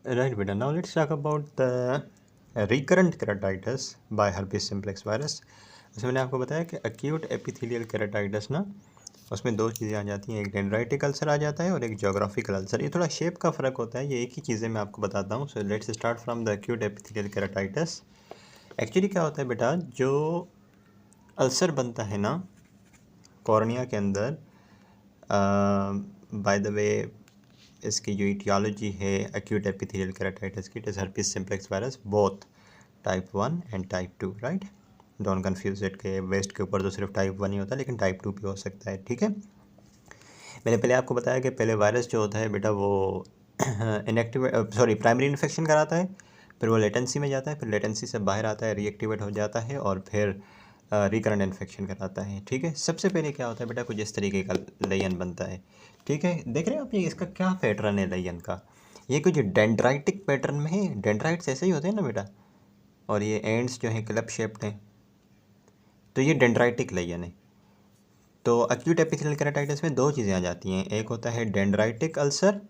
Right, beta. Now let's talk about the recurrent keratitis by herpes simplex virus. उसमें मैंने आपको बताया कि acute epithelial keratitis ना उसमें दो चीज़ें आ जाती हैं, एक डेंड्राइटिक अल्सर आ जाता है और एक जोग्राफिकल अल्सर। ये थोड़ा शेप का फ़र्क होता है, ये एक ही चीज़ें मैं आपको बताता हूँ। So let's start from the acute epithelial keratitis। Actually क्या होता है बेटा, जो अल्सर बनता है ना कॉर्निया के अंदर, बाय द वे इसकी जो इटियोलॉजी है एक्यूट एपिथेलियल केराटाइटिस की, it is herpes simplex virus, both type 1 and type 2, right. Don't confuse it के वेस्ट के ऊपर तो सिर्फ टाइप 1 ही होता है, लेकिन टाइप 2 भी हो सकता है, ठीक है। मैंने पहले आपको बताया कि पहले वायरस जो होता है बेटा वो इनएक्टिव प्राइमरी इन्फेक्शन कराता है, फिर वो लेटेंसी में जाता है, फिर लेटेंसी से बाहर आता है, रीएक्टिवेट हो जाता है और फिर रिकरेंट इन्फेक्शन कराता है, ठीक है। सबसे पहले क्या होता है बेटा, कुछ इस तरीके का लेयन बनता है, ठीक है। देख रहे हैं आप ये इसका क्या पैटर्न है लेयन का, ये कुछ डेंड्राइटिक पैटर्न में है। डेंड्राइट्स ऐसे ही होते हैं ना बेटा, और ये एंड्स जो हैं क्लब शेप्ड हैं, तो ये डेंड्राइटिक लेयन है। तो एक्यूट एपिथेलियल केराटाइटिस में दो चीज़ें आ जाती हैं, एक होता है डेंड्राइटिक अल्सर,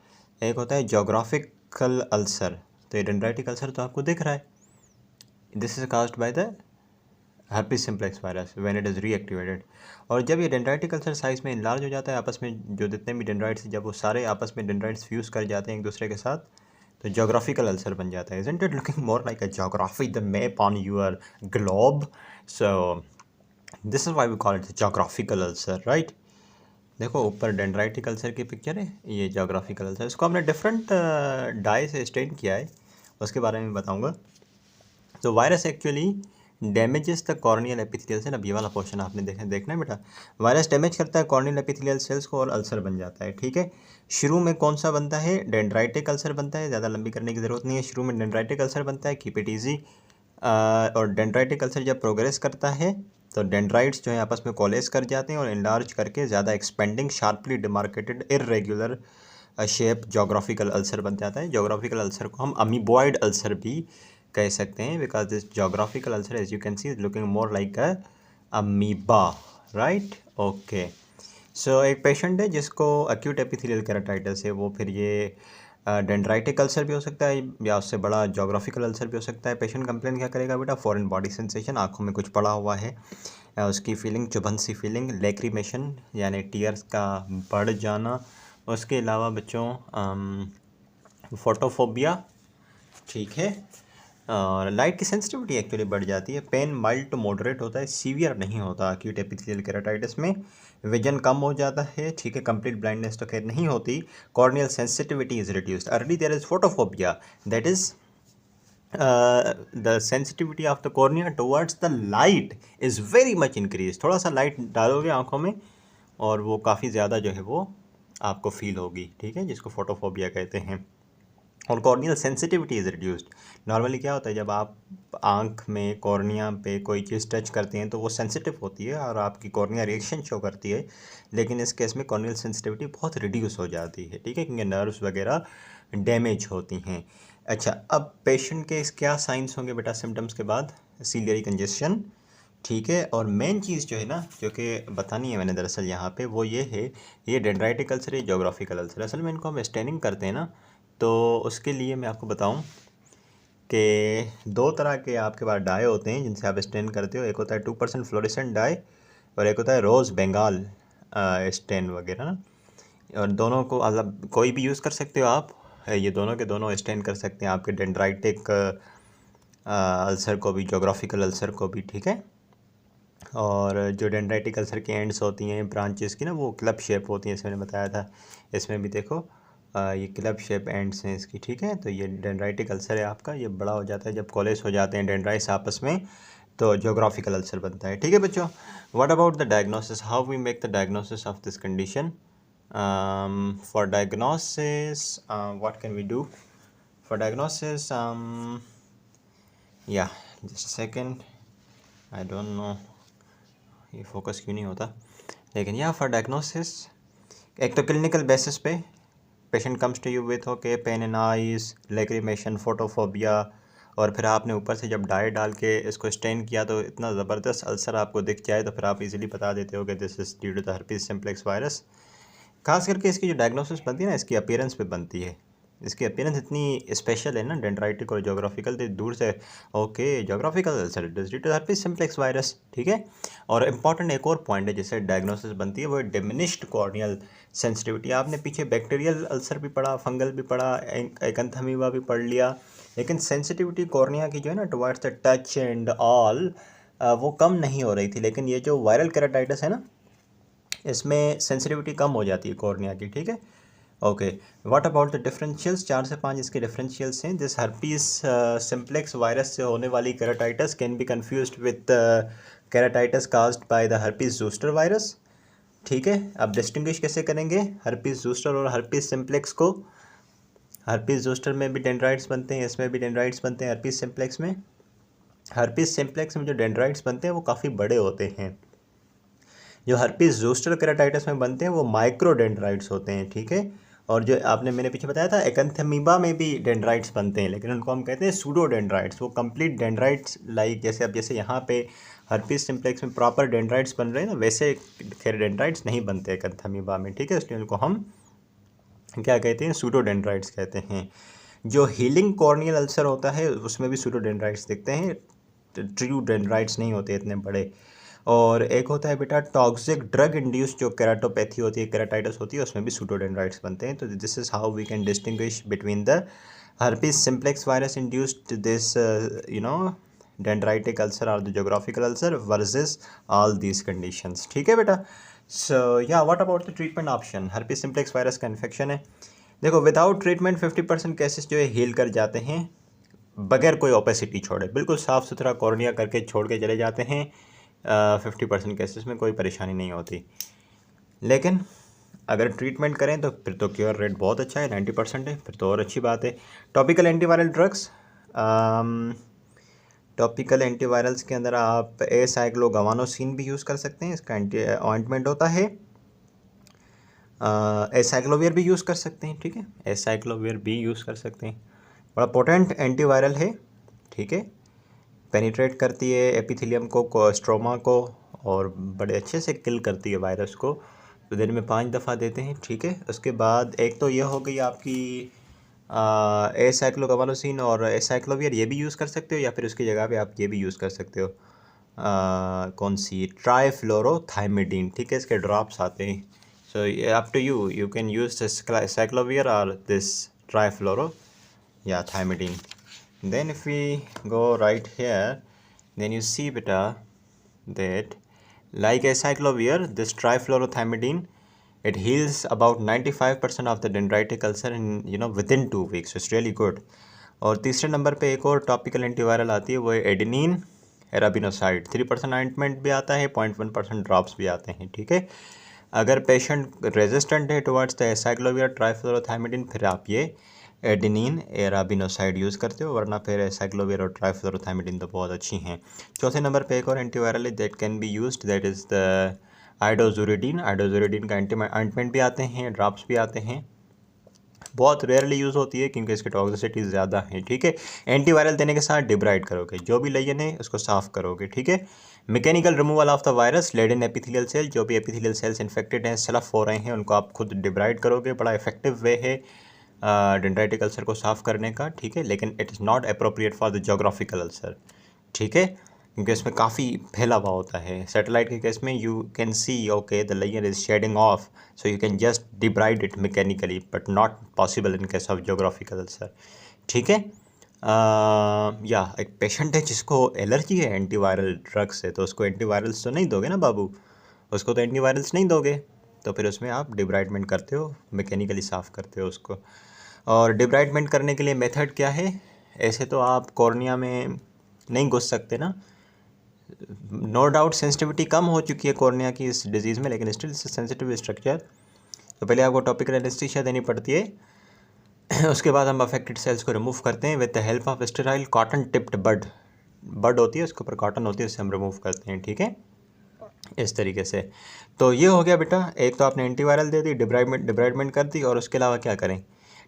एक होता है जोग्राफिकल अल्सर। तो ये डेंड्राइटिक अल्सर तो आपको दिख रहा है, this is caused by the herpes simplex virus when it is reactivated. और जब ये डेंड्राइटिक अल्सर साइज में इनलार्ज हो जाता है, आपस में जो जितने भी डेंड्राइट्स, जब वो सारे आपस में डेंड्राइट्स फ्यूज़ कर जाते हैं एक दूसरे के साथ, तो जोग्राफिकल अल्सर बन जाता है। Isn't it looking more like a geography, the map on your globe? So this is why we call it geographical ulcer, right. देखो ऊपर डेंड्राइटिक अल्सर की पिक्चर है, ये जोग्राफिकल अल्सर। इसको हमने डिफरेंट डाई से स्टेन किया है, उसके बारे में बताऊंगा। तो virus actually damages the corneal epithelial cell. अब ये वाला पोर्शन आपने देखना है बेटा, वायरस डैमेज करता है कॉर्नियल एपिथेलियल सेल्स को और अल्सर बन जाता है, ठीक है। शुरू में कौन सा बनता है, डेंड्राइटिक अल्सर बनता है, ज़्यादा लंबी करने की ज़रूरत नहीं है। शुरू में डेंड्राइटिक अल्सर बनता है, कीप इट ईजी। और डेंड्राइटिक अल्सर जब प्रोग्रेस करता है तो डेंड्राइट्स जो है आपस में कोलेस कर जाते हैं और इनलार्ज करके ज़्यादा expanding sharply demarcated irregular shape geographical ulcer बन जाता है। जोग्राफिकल अल्सर को हम अमीबॉइड अल्सर भी कह सकते हैं, because this geographical ulcer as you can see is looking more like a amoeba, right. Okay, so एक पेशेंट है जिसको एक्यूट एपिथेलियल केराटाइटिस है, वो फिर ये डेंड्राइटिक अल्सर भी हो सकता है या उससे बड़ा जोग्राफिकल अल्सर भी हो सकता है। पेशेंट कंप्लेन क्या करेगा बेटा, फॉरेन बॉडी सेंसेशन, आंखों में कुछ पड़ा हुआ है, उसकी फीलिंग, चुभन सी फीलिंग, लेक्रीमेशन यानी टीयर्स का बढ़ जाना, उसके अलावा बच्चों फोटोफोबिया, ठीक है। और लाइट की सेंसिटिविटी एक्चुअली बढ़ जाती है। पेन माइल्ड टू मॉडरेट होता है, सीवियर नहीं होता एक्यूट एपिथेलियल केराटाइटिस में। विजन कम हो जाता है, ठीक है। कंप्लीट ब्लाइंडनेस तो खैर नहीं होती। Corneal sensitivity is reduced. Early there is photophobia, that is the sensitivity of the cornea towards the light is very much increased। थोड़ा सा लाइट डालोगे आंखों में और वो काफ़ी ज़्यादा जो है वो आपको फील होगी, ठीक है, जिसको फोटोफोबिया कहते हैं। और corneal sensitivity is reduced. Normally क्या होता है, जब आप आंख में कॉर्निया पे कोई चीज़ टच करते हैं तो वो सेंसिटिव होती है और आपकी कॉर्निया रिएक्शन शो करती है, लेकिन इस केस में कॉर्नियल सेंसिटिविटी बहुत रिड्यूस हो जाती है, ठीक है, क्योंकि नर्व्स वगैरह डैमेज होती हैं। अच्छा, अब पेशेंट के क्या साइंस होंगे बेटा सिम्टम्स के बाद, सीलियरी कंजेशन, ठीक है। और मेन चीज़ जो है ना, जो कि बतानी है मैंने दरअसल यहाँ पे, वो ये है, ये डेंड्राइटिक अल्सर है, जोग्राफिकल अल्सर। असल में इनको हम स्टेनिंग करते हैं ना, तो उसके लिए मैं आपको बताऊं कि दो तरह के आपके पास डाई होते हैं जिनसे आप स्टेन करते हो। एक होता है 2% फ्लोरेसेंट डाई और एक होता है रोज़ बंगाल स्टेन वगैरह ना। और दोनों को मतलब कोई भी यूज़ कर सकते हो आप, ये दोनों के दोनों स्टेन कर सकते हैं आपके डेंड्राइटिक अल्सर को भी, जोग्राफिकल अल्सर को भी, ठीक है। और जो डेंड्राइटिक अल्सर की एंड्स होती हैं ब्रांचेस की ना, वो क्लब शेप होती हैं, जैसे मैंने बताया था। इसमें भी देखो ये क्लब शेप एंड्स हैं इसकी, ठीक है। तो ये डेंड्राइटिक अल्सर है आपका, ये बड़ा हो जाता है जब कॉलेज हो जाते हैं डेंड्राइट्स आपस में, तो जोग्राफिकल अल्सर बनता है, ठीक है बच्चों। What about the diagnosis, how we make the diagnosis of this condition? For diagnosis what can we do for diagnosis? Yeah just second, I don't know ये फोकस क्यों नहीं होता, लेकिन या फॉर डायग्नोसिस, एक तो क्लिनिकल बेसिस पे patient comes to you with okay pain in eyes, lacrimation, photophobia, और फिर आपने ऊपर से जब डाई डाल के इसको स्टेन किया तो इतना ज़बरदस्त अल्सर आपको दिख जाए तो फिर आप इजीली बता देते हो कि this is due to the herpes simplex virus. खास करके इसकी जो डायग्नोसिस बनती है ना, इसकी अपीयरेंस पे बनती है। इसकी अपीयरेंस इतनी स्पेशल है ना, डेंड्राइटिक और जोग्राफिकल, तो दूर से okay geographical ulcer due to herpes simplex virus, ठीक है। और इम्पॉर्टेंट एक और पॉइंट है जिससे डायग्नोसिस बनती है, वो डिमिनिश्ड कॉर्नियल सेंसिटिविटी। आपने पीछे बैक्टीरियल अल्सर भी पढ़ा, फंगल भी पढ़ा, एकेंथमीबा भी पढ़ लिया, लेकिन सेंसिटिविटी कॉर्निया की जो है ना towards the touch and all वो कम नहीं हो रही थी। लेकिन ये जो वायरल केराटाइटिस है ना, इसमें सेंसिटिविटी कम हो जाती है कॉर्निया की, ठीक है। Okay, what about the differentials, 4 से 5 इसके डिफरेंशियल्स हैं। दिस हर्पीस सिम्प्लेक्स वायरस से होने वाली keratitis can be confused with keratitis caused by the herpes zoster virus, ठीक है। अब डिस्टिंग्विश कैसे करेंगे हर्पीस ज़ोस्टर और हर्पीस सिम्प्लेक्स को? हर्पीस ज़ोस्टर में भी डेंड्राइट्स बनते हैं, इसमें भी डेंड्राइट्स बनते हैं। हर्पीस सिम्प्लेक्स में, हर्पीस सिम्प्लेक्स में जो डेंड्राइट्स बनते हैं वो काफ़ी बड़े होते हैं। जो हर्पीस ज़ोस्टर केराटाइटिस में बनते हैं वो माइक्रो डेंड्राइट्स होते हैं, ठीक है। और जो आपने मैंने पीछे बताया था एकेंथमीबा में भी डेंड्राइट्स बनते हैं, लेकिन उनको हम कहते हैं सूडो डेंड्राइट्स। वो कंप्लीट डेंड्राइट्स लाइक जैसे अब जैसे यहाँ पे हर्पीस सिम्प्लेक्स में प्रॉपर डेंड्राइट्स बन रहे हैं ना, वैसे खैर डेंड्राइट्स नहीं बनते एकेंथमीबा में, ठीक है। इसलिए उनको हम क्या कहते हैं, सूडो डेंड्राइट्स कहते हैं। जो हीलिंग कॉर्नियल अल्सर होता है उसमें भी सूडो डेंड्राइट्स दिखते हैं, ट्रू डेंड्राइट्स नहीं होते इतने बड़े। और एक होता है बेटा टॉक्सिक ड्रग इंड्यूस्ड जो केराटोपैथी होती है, केराटाइटिस होती है, उसमें भी सूडोडेंड्राइट्स बनते हैं। तो this is how we can distinguish between the herpes simplex virus induced this dendritic ulcer और the geographical ulcer versus all these conditions, ठीक है बेटा। So yeah what about the treatment option? Herpes simplex virus का infection है, देखो without treatment 50% cases जो है heal कर जाते हैं बगैर कोई ओपेसिटी छोड़े, बिल्कुल साफ़ सुथरा कॉर्निया करके छोड़ के चले जाते हैं। 50% केसेस में कोई परेशानी नहीं होती। लेकिन अगर ट्रीटमेंट करें तो फिर तो क्योर रेट बहुत अच्छा है, 90% है, फिर तो और अच्छी बात है। Topical antiviral drugs, topical antivirals के अंदर आप एसाइक्लोगवानोसिन भी यूज़ कर सकते हैं, इसका एंटी ऑइंटमेंट होता है। एसाइक्लोवियर भी यूज़ कर सकते हैं, ठीक है, एसाइक्लोवियर भी यूज़ कर सकते हैं। बड़ा पोटेंट एंटीवायरल है, ठीक है, पेनिट्रेट करती है एपिथेलियम को, स्ट्रोमा को, और बड़े अच्छे से किल करती है वायरस को। तो दिन में 5 दफ़ा देते हैं, ठीक है। उसके बाद एक तो यह हो गई आपकी एसाइक्लोगवानोसिन और एसाइक्लोवियर, ये भी यूज़ कर सकते हो, या फिर उसकी जगह पे आप ये भी यूज़ कर सकते हो, कौन सी, ट्राइफ्लोरोथाइमिडीन, ठीक है, इसके ड्रॉप्स आते हैं। So up to you, you can use this cyclovir और दिस ट्राइफ्लोरो या thymidine. Then if we go right here, then you see beta that like acyclovir, this trifluorothymidine, it heals about 95% of the dendritic ulcer in within 2 weeks. So it's really good. और तीसरे number पे एक और topical antiviral आती है, वो है adenine एराबिनोसाइड। 3% ointment भी आता है, 0.1% ड्रॉप्स भी आते हैं, ठीक है। अगर पेशेंट रेजिस्टेंट है टुवर्ड्स द एसाइक्लोवियर ट्राइफ्लोरोथाइमिडीन, फिर आप ये एडेनिन एराबिनोसाइड यूज़ करते हो, वरना फिर एसाइक्लोवियर और ट्राइफ्लोरोथाइमिडीन तो बहुत अच्छी हैं। चौथे नंबर पे एक और एंटीवायरल है that can be used, that is the idoxuridine. Idoxuridine का ऑइंटमेंट भी आते हैं, ड्रॉप्स भी आते हैं, बहुत रेयरली यूज़ होती है क्योंकि इसकी टॉक्सिसिटी ज़्यादा है, ठीक है। एंटीवायरल देने के साथ डिब्राइड करोगे, जो भी लेजन है उसको साफ़ करोगे, ठीक है। Mechanical removal of the virus laden epithelial cell, जो भी एपिथेलियल सेल्स इन्फेक्टेड हैं, सेल्फ हो रहे हैं, उनको आप खुद डिब्राइड करोगे। बड़ा इफेक्टिव वे है डेंड्राइटिक अल्सर को साफ़ करने का, ठीक है, लेकिन it is not appropriate for the geographical ulcer, ठीक है, क्योंकि इसमें काफ़ी फैला हुआ होता है। सैटेलाइट के केस में you can see okay the layer is shedding off, so you can just debride it mechanically, but not possible in case of geographical ulcer, ठीक है। या एक पेशेंट है जिसको एलर्जी है एंटीवायरल ड्रग से, तो उसको एंटीवायरल्स तो नहीं दोगे ना बाबू, उसको तो एंटीवायरल्स नहीं दोगे, तो फिर उसमें आप डिब्राइडमेंट करते हो, मैकेनिकली साफ़ करते हो उसको। और डिब्राइडमेंट करने के लिए मेथड क्या है? ऐसे तो आप कॉर्निया में नहीं घुस सकते ना, नो डाउट सेंसिटिविटी कम हो चुकी है कॉर्निया की इस डिजीज़ में, लेकिन स्टिल सेंसिटिव स्ट्रक्चर, तो पहले आपको टॉपिकल एनेस्थीसिया देनी पड़ती है। उसके बाद हम अफेक्टेड सेल्स को रिमूव करते हैं with the help of sterile cotton tipped bud होती है, उसके ऊपर कॉटन होती है, उससे हम रिमूव करते हैं, ठीक है, इस तरीके से। तो ये हो गया बेटा, एक तो आपने एंटीवायरल दे दी, डिब्राइडमेंट कर दी, और उसके अलावा क्या करें,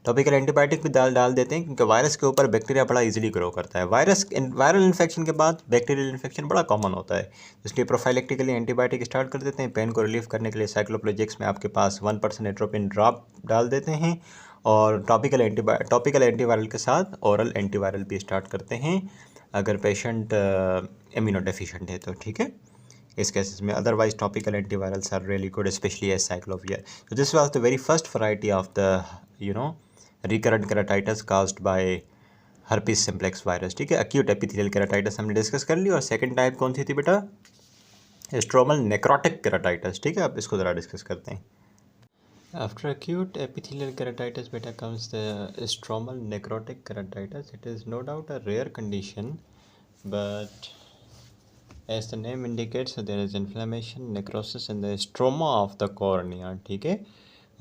टॉपिकल एंटीबायोटिक भी डाल देते हैं, क्योंकि वायरस के ऊपर बैक्टीरिया बड़ा इजीली ग्रो करता है। वायरल इन्फेक्शन के बाद बैक्टीरियल इन्फेक्शन बड़ा कॉमन होता है, इसलिए प्रोफाइलेक्टिकली एंटीबायोटिक स्टार्ट कर देते हैं। पेन को रिलीफ करने के लिए साइक्लोप्लेजिक्स में आपके पास 1% एट्रोपिन ड्रॉप डाल देते हैं, और टॉपिकल एंटीवायरल के साथ ओरल एंटीवायरल भी स्टार्ट करते हैं अगर पेशेंट इम्यूनो डेफिशिएंट है तो, ठीक है, इस केसेस में। Otherwise topical antivirals are really good, specially as cyclovir. तो this was the very first variety of the recurrent keratitis caused by herpes simplex virus, ठीक है। एक्यूट एपिथेलियल केराटाइटिस हमने डिस्कस कर ली। और सेकंड टाइप कौन सी थी बेटा? स्ट्रोमल नेक्रोटिक केराटाइटिस, ठीक है। अब इसको ज़रा डिस्कस करते हैं। After acute epithelial keratitis beta comes the stromal necrotic keratitis. It is no doubt a rare condition, but as the name indicates, there is inflammation, necrosis in the stroma of the cornea, ठीक है।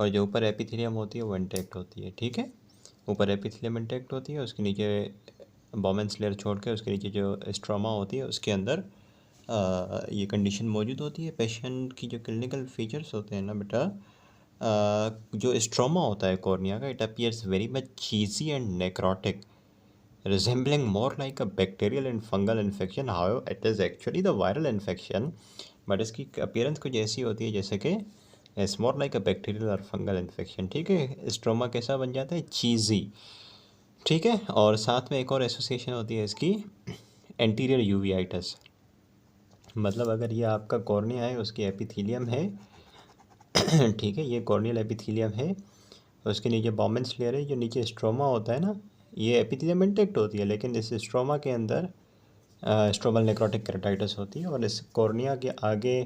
और जो ऊपर epithelium होती है वो intact होती है, ठीक है। ऊपर एपिथेलियम इंटैक्ट होती है, उसके नीचे बॉमेंस लेयर छोड़ के उसके नीचे जो स्ट्रोमा होती है उसके अंदर ये कंडीशन मौजूद होती है। पेशेंट की जो क्लिनिकल फीचर्स होते हैं ना बेटा, जो स्ट्रोमा होता है कॉर्निया का, it appears very much cheesy and necrotic, resembling more like a bacterial and fungal infection. However, it is actually the viral infection, but इसकी appearance कुछ ऐसी होती है जैसे कि it's more like a bacterial और fungal infection, ठीक है। स्ट्रोमा कैसा बन जाता है? चीज़ी, ठीक है। और साथ में एक और एसोसिएशन होती है इसकी, एंटीरियर यूवियाइटिस। मतलब अगर ये आपका कॉर्निया है, उसकी एपिथेलियम है ठीक है, ये कॉर्नियल एपिथेलियम है, उसके नीचे बॉमेंस लेयर है, जो नीचे स्ट्रोमा होता है ना, ये एपिथेलियम इंटेक्ट होती है, लेकिन इस स्ट्रोमा के अंदर स्ट्रोमल नेक्रोटिक केराटाइटिस होती है। और इस कॉर्निया के आगे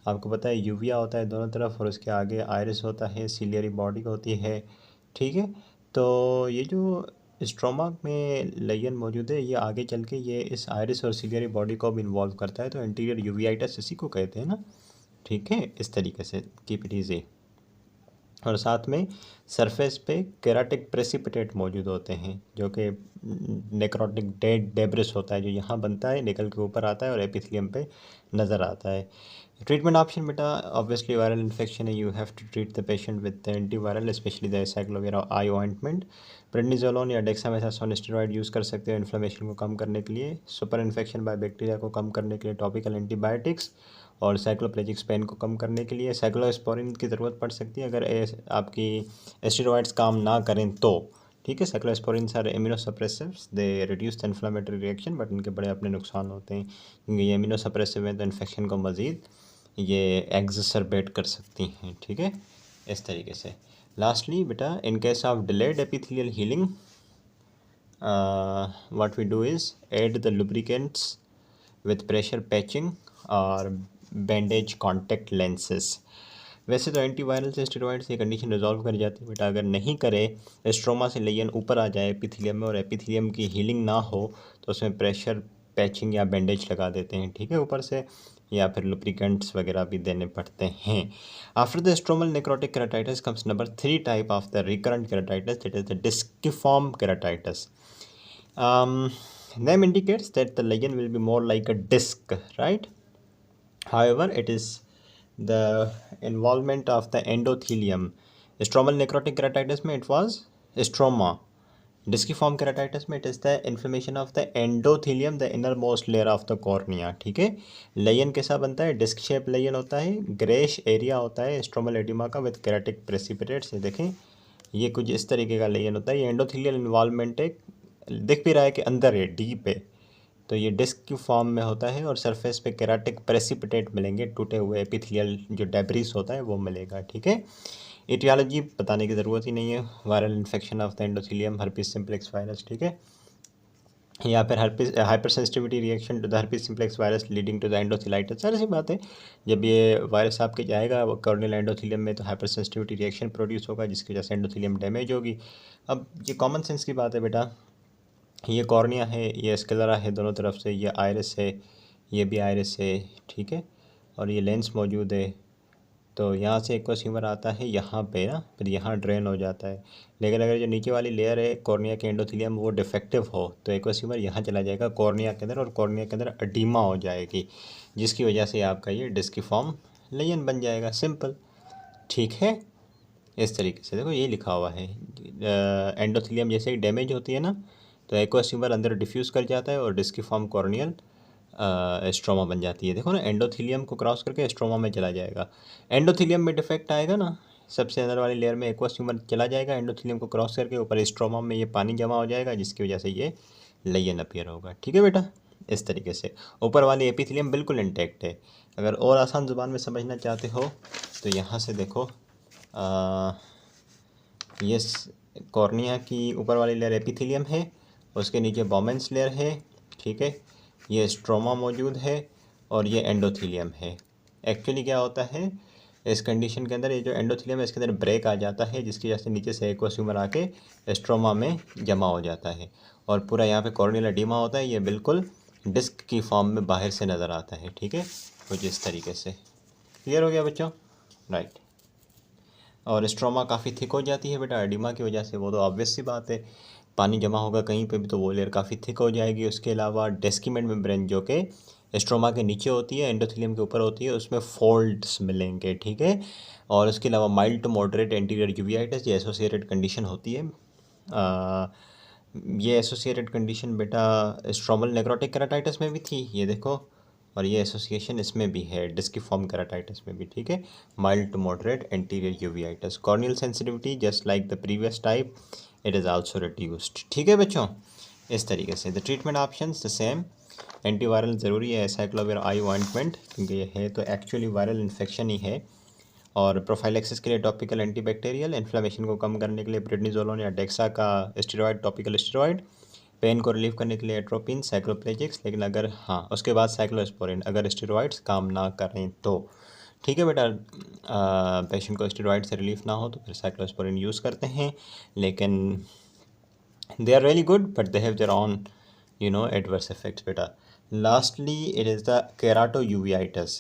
आपको पता है यूविया होता है दोनों तरफ, और उसके आगे आइरिस होता है, सिलियरी बॉडी होती है, ठीक है। तो ये जो स्ट्रोमा में लेयन मौजूद है, ये आगे चल के ये इस आइरिस और सिलियरी बॉडी को भी इन्वॉल्व करता है, तो एंटीरियर यूवियाइटिस इसी को कहते हैं ना, ठीक है। इस तरीके से कीप इट इजी। और साथ में सरफेस पे केराटिक प्रेसिपिटेट मौजूद होते हैं, जो कि नेक्रोटिक डेड डेब्रिस होता है, जो यहाँ बनता है, निकल के ऊपर आता है और एपिथेलियम पे नज़र आता है। ट्रीटमेंट ऑप्शन बेटा, ऑब्वियसली वायरल इन्फेक्शन है, you have to treat the patient with antiviral, specially the cyclovir eye ointment. Prednisolone या डेक्सामेथासोन स्टेरॉइड यूज़ कर सकते हो इन्फ्लेमेशन को कम करने के लिए। सुपर इन्फेक्शन बाय बैक्टीरिया को कम करने के लिए टॉपिकल एंटीबायोटिक्स, और साइक्लोप्लेजिक पेन को कम करने के लिए साइक्लोस्पोरिन की ज़रूरत पड़ सकती है अगर आपकी स्टेरॉइड्स काम ना करें तो, ठीक है। Cyclosporine or immunosuppressives, they reduce the inflammatory reaction, but इनके बड़े अपने नुकसान होते हैं, क्योंकि ये इम्यूनोसप्रेसिव हैं तो इन्फेक्शन को मज़ीद ये एग्जसरबेट कर सकती हैं, ठीक है, इस तरीके से। लास्टली बेटा, in case of delayed epithelial healing, what we do is add the lubricants with pressure patching और बैंडेज कॉन्टेक्ट लेंसेज। वैसे तो एंटीवायरल से स्टेरॉइड से कंडीशन रिजॉल्व कर जाती है बेटा, अगर नहीं करे, स्ट्रोमा से लेयन ऊपर आ जाए एपिथेलियम में और एपिथेलियम की हीलिंग ना हो, तो उसमें प्रेशर पैचिंग या बैंडेज लगा देते हैं, ठीक है, ऊपर से, या फिर लुब्रिकेंट्स वगैरह भी देने पड़ते हैं। After the stromal necrotic keratitis comes number 3 type of the recurrent keratitis, that is the disciform keratitis. Name indicates that the lesion will be more like a disc, right? However, it is the involvement of the endothelium. Stromal necrotic keratitis में it was stroma. Disciform keratitis में it is the inflammation of the endothelium, the innermost layer of the cornea, ठीक है। Leyen कैसा बनता है? Disc shape Leyen होता है, greyish area होता है स्ट्रोमल एडिमा का विद केराटिक प्रेसिपिटेट्स। देखें, ये कुछ इस तरीके का लेयन होता है। ये एंडोथेलियल इन्वॉल्वमेंट है, दिख भी रहा है कि अंदर है, डीप है, तो ये डिस्क की फॉर्म में होता है, और सरफेस पे केराटिक प्रेसिपिटेट मिलेंगे, टूटे हुए एपिथेलियल जो डेब्रिस होता है वो मिलेगा, ठीक है। एटियोलॉजी बताने की ज़रूरत ही नहीं है, viral infection of the endothelium, herpes simplex virus, ठीक है, या फिर herpes hyper sensitivity reaction to the herpes simplex virus leading to the endothelitis. सारी सी बात है, जब ये वायरस आपके जाएगा वो कॉर्नियल एंडोथेलियम में, तो हाइपर सेंसिटिविटी रिएक्शन प्रोड्यूस होगा, जिसकी वजह से एंडोथेलियम डैमेज होगी। अब ये कॉमन सेंस की बात है बेटा, ये कॉर्निया है, ये स्क्लेरा है दोनों तरफ से, ये आइरिस है, ये भी आइरिस है, ठीक है, और ये लेंस मौजूद है, तो यहाँ से एक्वासिमर आता है यहाँ पे ना, फिर यहाँ ड्रेन हो जाता है। लेकिन अगर जो नीचे वाली लेयर है कॉर्निया के एंडोथेलियम वो डिफेक्टिव हो, तो एक्वासिमर यहाँ चला जाएगा कॉर्निया के अंदर, और कॉर्निया के अंदर एडिमा हो जाएगी, जिसकी वजह से आपका ये डिस्किफॉर्म लेयन बन जाएगा, सिंपल, ठीक है। इस तरीके से देखो ये लिखा हुआ है, एंडोथेलियम जैसे ही डैमेज होती है ना, तो एक्वासिमर अंदर डिफ्यूज़ कर जाता है और डिस्किफॉर्म कॉर्नियल स्ट्रोमा बन जाती है। देखो ना, एंडोथेलियम को क्रॉस करके स्ट्रोमा में चला जाएगा। एंडोथेलियम में डिफेक्ट आएगा ना, सबसे अंदर वाली लेयर में एक्वस ह्यूमर चला जाएगा, एंडोथेलियम को क्रॉस करके ऊपर स्ट्रोमा में ये पानी जमा हो जाएगा, जिसकी वजह से ये लेयन अपीयर होगा। ठीक है बेटा, इस तरीके से ऊपर वाली एपिथेलियम बिल्कुल इंटैक्ट है। अगर और आसान ज़ुबान में समझना चाहते हो तो यहाँ से देखो, ये कॉर्निया की ऊपर वाली लेयर एपिथेलियम है, उसके नीचे बोमेंस लेयर है। ठीक है, ये स्ट्रोमा मौजूद है और ये एंडोथेलियम है। एक्चुअली क्या होता है इस कंडीशन के अंदर, ये जो एंडोथेलियम है इसके अंदर ब्रेक आ जाता है, जिसकी वजह से नीचे से एक्वस ह्यूमर आके स्ट्रोमा में जमा हो जाता है और पूरा यहाँ पे कॉर्नियल एडिमा होता है। ये बिल्कुल डिस्क की फॉर्म में बाहर से नज़र आता है। ठीक है, कुछ इस तरीके से। क्लियर हो गया बच्चों? राइट। और स्ट्रोमा काफ़ी थिक हो जाती है बेटा एडिमा की वजह से, वो तो ऑब्वियस सी बात है, पानी जमा होगा कहीं पे भी तो वो लेयर काफ़ी थिक हो जाएगी। उसके अलावा डेस्कीमेंट मेम्ब्रेन जो कि स्ट्रोमा के नीचे होती है, एंडोथेलियम के ऊपर होती है, उसमें फोल्ड्स मिलेंगे। ठीक है, और उसके अलावा mild to moderate anterior uveitis ये एसोसिएटेड कंडीशन होती है। ये एसोसिएटेड कंडीशन बेटा स्ट्रोमल नेक्रोटिक केराटाइटिस में भी थी, ये देखो, और ये एसोसिएशन इसमें भी है डिस्किफॉर्म केराटाइटिस में भी। ठीक है, mild to moderate anterior uveitis. Corneal sensitivity just like the previous type it is also reduced. ठीक है बच्चों, इस तरीके से। The treatment options the same, antiviral ज़रूरी है, साइक्लोविर आई ऑइंटमेंट, क्योंकि ये है तो एक्चुअली वायरल इन्फेक्शन ही है। और प्रोफाइलेक्सिस के लिए टॉपिकल एंटीबैक्टीरियल, इन्फ्लेमेशन को कम करने के लिए प्रेडनिसोलोन या डेक्सा का स्टेरॉयड, टॉपिकल स्टेरॉयड, पेन को रिलीव करने के लिए एट्रोपिन, साइक्लोप्लेजिक्स, लेकिन अगर हाँ उसके बाद साइक्लोस्पोरिन अगर स्टेरॉइड्स काम ना करें तो। ठीक है बेटा, पेशेंट को स्टेरॉइड से रिलीफ ना हो तो फिर साइक्लोस्पोरिन यूज़ करते हैं, लेकिन they are really good but they have their own adverse effects beta. Lastly it is the keratouveitis.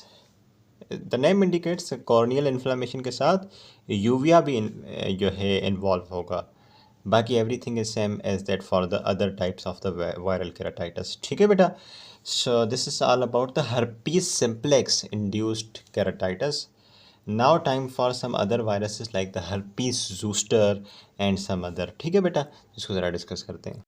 The name indicates corneal inflammation के साथ यूविया भी जो है इन्वॉल्व होगा, बाकी everything is same as that for the other types of the viral keratitis. ठीक है बेटा, so this is all about the herpes simplex induced keratitis. Now time for some other viruses like the herpes zoster and some other। ठीक है बेटा, इसको ज़रा discuss करते हैं।